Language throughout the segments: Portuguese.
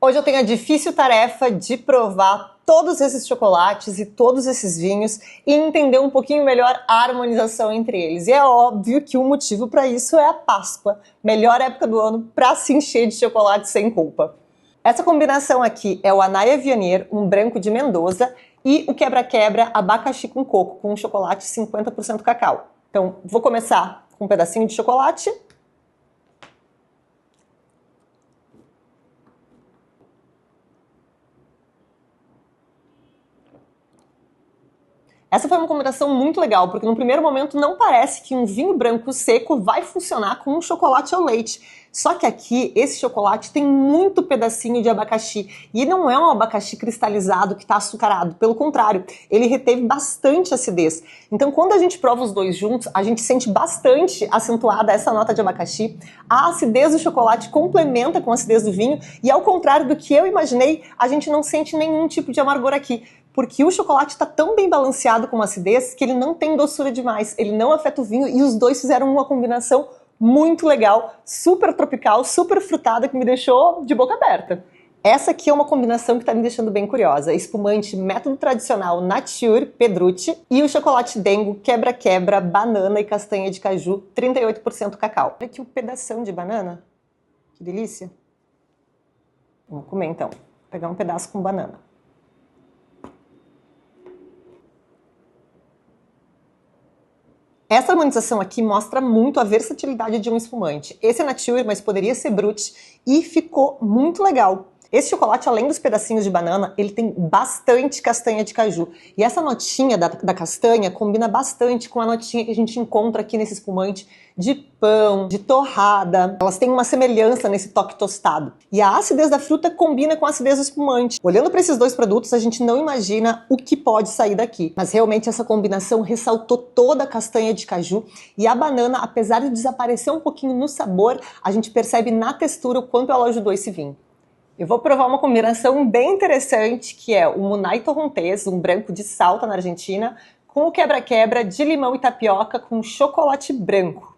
Hoje eu tenho a difícil tarefa de provar todos esses chocolates e todos esses vinhos e entender um pouquinho melhor a harmonização entre eles. E é óbvio que o motivo para isso é a Páscoa, melhor época do ano para se encher de chocolate sem culpa. Essa combinação aqui é o Anaia Viognier, um branco de Mendoza, e o quebra-quebra abacaxi com coco, com um chocolate 50% cacau. Então, vou começar com um pedacinho de chocolate. Essa foi uma combinação muito legal, porque no primeiro momento não parece que um vinho branco seco vai funcionar com um chocolate ao leite. Só que aqui, esse chocolate tem muito pedacinho de abacaxi. E não é um abacaxi cristalizado que está açucarado. Pelo contrário, ele reteve bastante acidez. Então, quando a gente prova os dois juntos, a gente sente bastante acentuada essa nota de abacaxi. A acidez do chocolate complementa com a acidez do vinho. E ao contrário do que eu imaginei, a gente não sente nenhum tipo de amargor aqui. Porque o chocolate está tão bem balanceado com a acidez que ele não tem doçura demais, ele não afeta o vinho e os dois fizeram uma combinação muito legal, super tropical, super frutada, que me deixou de boca aberta. Essa aqui é uma combinação que está me deixando bem curiosa. Espumante método tradicional Nature Pedrucci e o chocolate Dengo quebra-quebra, banana e castanha de caju, 38% cacau. Olha aqui um pedação de banana, que delícia. Vamos comer então, vou pegar um pedaço com banana. Essa harmonização aqui mostra muito a versatilidade de um espumante. Esse é Nature, mas poderia ser Brut, e ficou muito legal. Esse chocolate, além dos pedacinhos de banana, ele tem bastante castanha de caju. E essa notinha da castanha combina bastante com a notinha que a gente encontra aqui nesse espumante de pão, de torrada. Elas têm uma semelhança nesse toque tostado. E a acidez da fruta combina com a acidez do espumante. Olhando para esses dois produtos, a gente não imagina o que pode sair daqui. Mas realmente essa combinação ressaltou toda a castanha de caju. E a banana, apesar de desaparecer um pouquinho no sabor, a gente percebe na textura o quanto ela ajudou esse vinho. Eu vou provar uma combinação bem interessante, que é o Munay Torrontés, um branco de Salta, na Argentina, com o quebra-quebra de limão e tapioca com chocolate branco.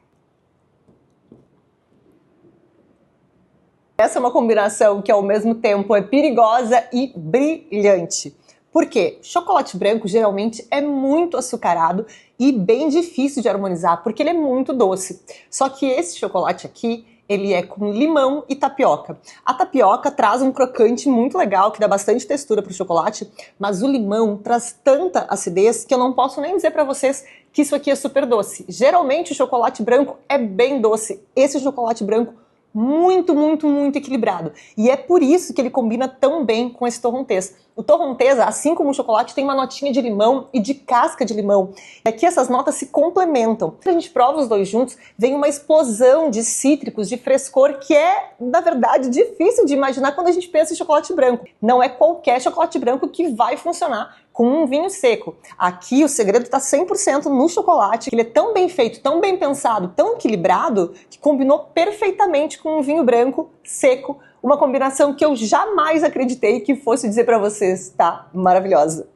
Essa é uma combinação que ao mesmo tempo é perigosa e brilhante. Por quê? Chocolate branco geralmente é muito açucarado e bem difícil de harmonizar, porque ele é muito doce. Só que esse chocolate aqui, ele é com limão e tapioca. A tapioca traz um crocante muito legal, que dá bastante textura para o chocolate, mas o limão traz tanta acidez que eu não posso nem dizer para vocês que isso aqui é super doce. Geralmente o chocolate branco é bem doce. Esse chocolate branco muito, muito, muito equilibrado. E é por isso que ele combina tão bem com esse torrontés. O torrontés, assim como o chocolate, tem uma notinha de limão e de casca de limão. E aqui essas notas se complementam. Quando a gente prova os dois juntos, vem uma explosão de cítricos, de frescor, que é, na verdade, difícil de imaginar quando a gente pensa em chocolate branco. Não é qualquer chocolate branco que vai funcionar com um vinho seco. Aqui o segredo está 100% no chocolate. Ele é tão bem feito, tão bem pensado, tão equilibrado, que combinou perfeitamente com um vinho branco seco. Uma combinação que eu jamais acreditei que fosse dizer para vocês, tá? Maravilhosa.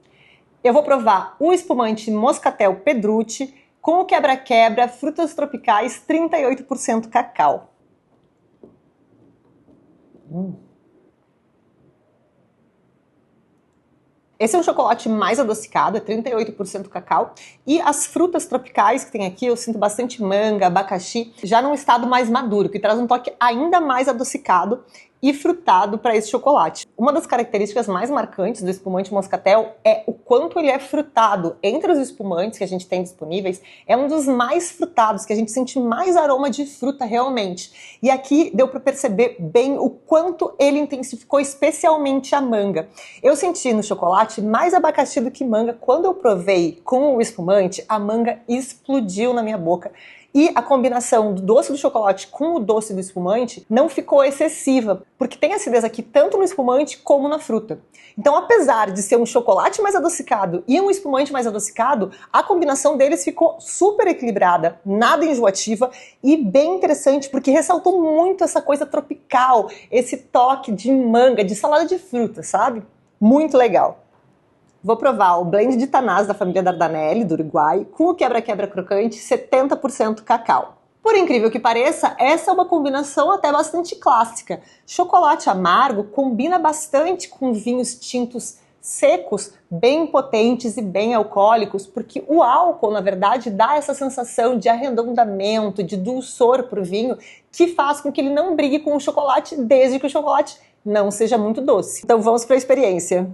Eu vou provar o espumante Moscatel Pedrucci com o quebra-quebra, frutas tropicais, 38% cacau. Esse é um chocolate mais adocicado, é 38% cacau. E as frutas tropicais que tem aqui, eu sinto bastante manga, abacaxi, já num estado mais maduro, que traz um toque ainda mais adocicado e frutado para esse chocolate. Uma das características mais marcantes do espumante Moscatel é o quanto ele é frutado. Entre os espumantes que a gente tem disponíveis, é um dos mais frutados, que a gente sente mais aroma de fruta realmente. E aqui deu para perceber bem o quanto ele intensificou especialmente a manga. Eu senti no chocolate mais abacaxi do que manga. Quando eu provei com o espumante, a manga explodiu na minha boca. E a combinação do doce do chocolate com o doce do espumante não ficou excessiva, porque tem acidez aqui tanto no espumante como na fruta. Então, apesar de ser um chocolate mais adocicado e um espumante mais adocicado, a combinação deles ficou super equilibrada, nada enjoativa e bem interessante, porque ressaltou muito essa coisa tropical, esse toque de manga, de salada de fruta, sabe? Muito legal. Vou provar o blend de tanás da família Dardanelli, do Uruguai, com o quebra-quebra crocante, 70% cacau. Por incrível que pareça, essa é uma combinação até bastante clássica. Chocolate amargo combina bastante com vinhos tintos secos, bem potentes e bem alcoólicos, porque o álcool, na verdade, dá essa sensação de arredondamento, de dulçor para o vinho, que faz com que ele não brigue com o chocolate, desde que o chocolate não seja muito doce. Então vamos para a experiência.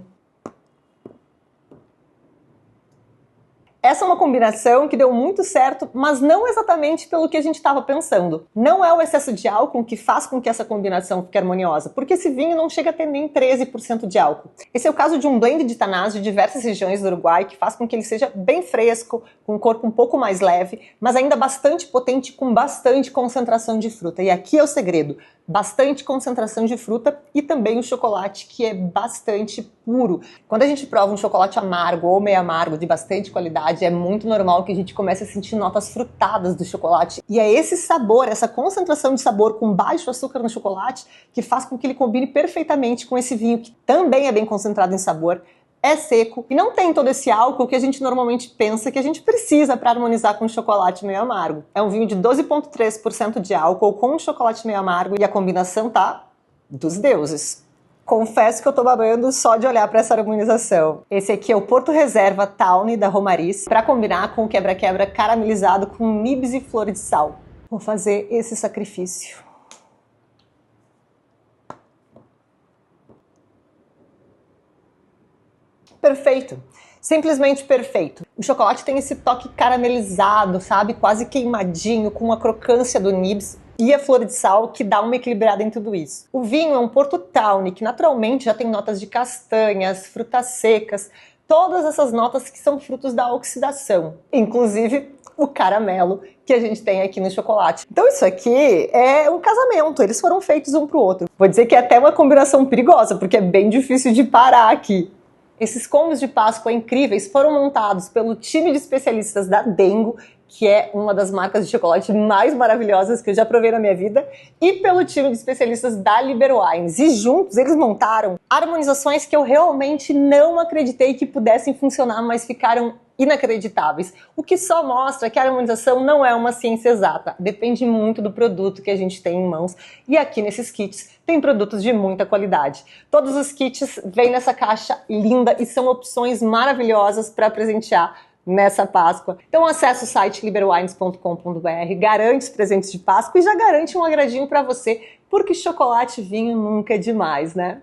Essa é uma combinação que deu muito certo, mas não exatamente pelo que a gente estava pensando. Não é o excesso de álcool que faz com que essa combinação fique harmoniosa, porque esse vinho não chega a ter nem 13% de álcool. Esse é o caso de um blend de tanás de diversas regiões do Uruguai, que faz com que ele seja bem fresco, com um corpo um pouco mais leve, mas ainda bastante potente, com bastante concentração de fruta. E aqui é o segredo. Bastante concentração de fruta e também o chocolate, que é bastante puro. Quando a gente prova um chocolate amargo ou meio amargo de bastante qualidade, é muito normal que a gente comece a sentir notas frutadas do chocolate. E é esse sabor, essa concentração de sabor com baixo açúcar no chocolate, que faz com que ele combine perfeitamente com esse vinho, que também é bem concentrado em sabor, é seco e não tem todo esse álcool que a gente normalmente pensa que a gente precisa para harmonizar com o chocolate meio amargo. É um vinho de 12,3% de álcool com um chocolate meio amargo e a combinação tá dos deuses. Confesso que eu tô babando só de olhar para essa harmonização. Esse aqui é o Porto Reserva Tawny da Romariz, para combinar com o quebra-quebra caramelizado com nibs e flor de sal. Vou fazer esse sacrifício. Perfeito, simplesmente perfeito. O chocolate tem esse toque caramelizado, sabe? Quase queimadinho, com a crocância do nibs e a flor de sal que dá uma equilibrada em tudo isso. O vinho é um Porto Tawny, que naturalmente já tem notas de castanhas, frutas secas, todas essas notas que são frutos da oxidação, inclusive o caramelo que a gente tem aqui no chocolate. Então isso aqui é um casamento, eles foram feitos um pro outro. Vou dizer que é até uma combinação perigosa, porque é bem difícil de parar aqui. Esses combos de Páscoa incríveis foram montados pelo time de especialistas da Dengo, que é uma das marcas de chocolate mais maravilhosas que eu já provei na minha vida, e pelo time de especialistas da Liber Wines. E juntos eles montaram harmonizações que eu realmente não acreditei que pudessem funcionar, mas ficaram inacreditáveis. O que só mostra que a harmonização não é uma ciência exata, depende muito do produto que a gente tem em mãos. E aqui nesses kits tem produtos de muita qualidade. Todos os kits vêm nessa caixa linda e são opções maravilhosas para presentear nessa Páscoa. Então acesse o site liberwines.com.br, garante os presentes de Páscoa e já garante um agradinho para você, porque chocolate e vinho nunca é demais, né?